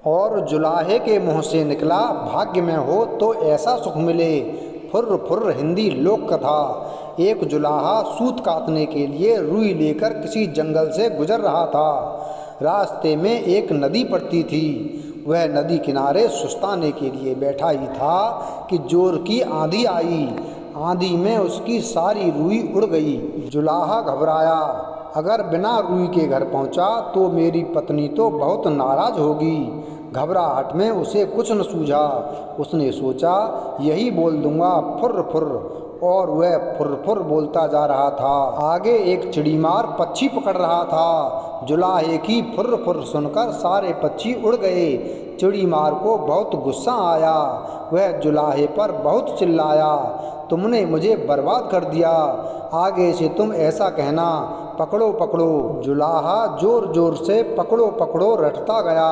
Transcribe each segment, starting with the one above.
और जुलाहे के मुँह से निकला, भाग्य में हो तो ऐसा सुख मिले। फुर्र फुर्र हिंदी लोक कथा। एक जुलाहा सूत काटने के लिए रुई लेकर किसी जंगल से गुजर रहा था। रास्ते में एक नदी पड़ती थी। वह नदी किनारे सुस्ताने के लिए बैठा ही था कि जोर की आंधी आई। आंधी में उसकी सारी रुई उड़ गई। जुलाहा घबराया, अगर बिना रुई के घर पहुंचा तो मेरी पत्नी तो बहुत नाराज होगी। घबराहट में उसे कुछ न सूझा। उसने सोचा, यही बोल दूंगा, फुर्र फुर्र। और वह फुर्र फुर्र बोलता जा रहा था। आगे एक चिड़ीमार पक्षी पकड़ रहा था। जुलाहे की फुर्र फुर्र सुनकर सारे पक्षी उड़ गए। चिड़ीमार को बहुत गुस्सा आया। वह जुलाहे पर बहुत चिल्लाया, तुमने मुझे बर्बाद कर दिया। आगे से तुम ऐसा कहना, पकड़ो पकड़ो। जुलाहा जोर जोर से पकड़ो पकड़ो रटता गया।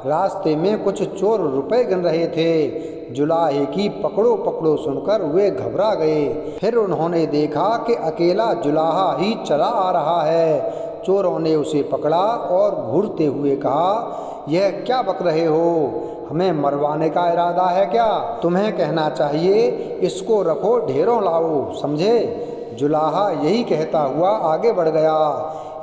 रास्ते में कुछ चोर रुपए गिन रहे थे। जुलाहे की पकड़ो पकड़ो सुनकर वे घबरा गए। फिर उन्होंने देखा कि अकेला जुलाहा ही चला आ रहा है। चोरों ने उसे पकड़ा और घूरते हुए कहा, यह क्या बक रहे हो? हमें मरवाने का इरादा है क्या? तुम्हें कहना चाहिए, इसको रखो, ढेरों लाओ, समझे? जुलाहा यही कहता हुआ आगे बढ़ गया।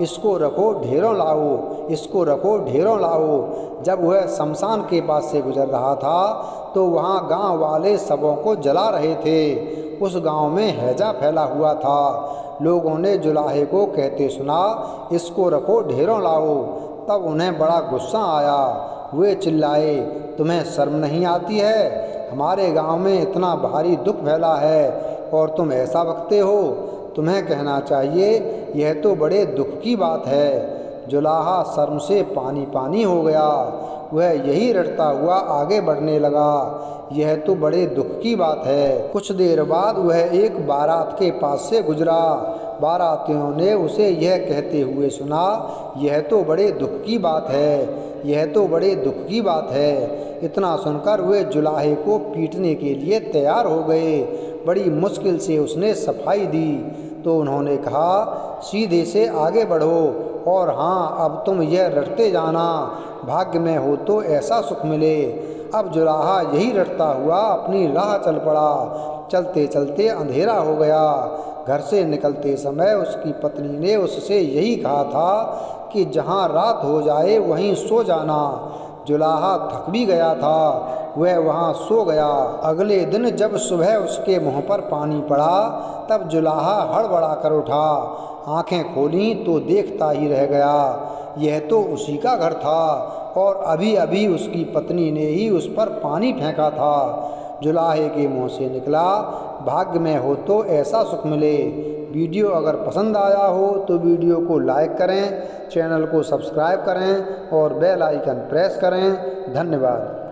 इसको रखो, ढेरों लाओ, इसको रखो, ढेरों लाओ। जब वह शमशान के पास से गुजर रहा था तो वहाँ गांव वाले शवों को जला रहे थे। उस गांव में हैजा फैला हुआ था। लोगों ने जुलाहे को कहते सुना, इसको रखो, ढेरों लाओ। तब उन्हें बड़ा गुस्सा आया। वे चिल्लाए, तुम्हें शर्म नहीं आती है? हमारे गांव में इतना भारी दुख फैला है और तुम ऐसा बकते हो? तुम्हें कहना चाहिए, यह तो बड़े दुख की बात है। जुलाहा शर्म से पानी पानी हो गया। वह यही रटता हुआ आगे बढ़ने लगा, यह तो बड़े दुख की बात है। कुछ देर बाद वह एक बारात के पास से गुजरा। बारातियों ने उसे यह कहते हुए सुना, यह तो बड़े दुख की बात है, यह तो बड़े दुख की बात है। इतना सुनकर वे जुलाहे को पीटने के लिए तैयार हो गए। बड़ी मुश्किल से उसने सफाई दी तो उन्होंने कहा, सीधे से आगे बढ़ो और हाँ, अब तुम यह रटते जाना, भाग्य में हो तो ऐसा सुख मिले। अब जुलाहा यही रटता हुआ अपनी राह चल पड़ा। चलते चलते अंधेरा हो गया। घर से निकलते समय उसकी पत्नी ने उससे यही कहा था कि जहाँ रात हो जाए वहीं सो जाना। जुलाहा थक भी गया था, वह वहाँ सो गया। अगले दिन जब सुबह उसके मुंह पर पानी पड़ा तब जुलाहा हड़बड़ा कर उठा। आंखें खोली तो देखता ही रह गया, यह तो उसी का घर था और अभी अभी उसकी पत्नी ने ही उस पर पानी फेंका था। जुलाहे के मुंह से निकला, भाग्य में हो तो ऐसा सुख मिले। वीडियो अगर पसंद आया हो तो वीडियो को लाइक करें, चैनल को सब्सक्राइब करें और बेल आइकन प्रेस करें। धन्यवाद।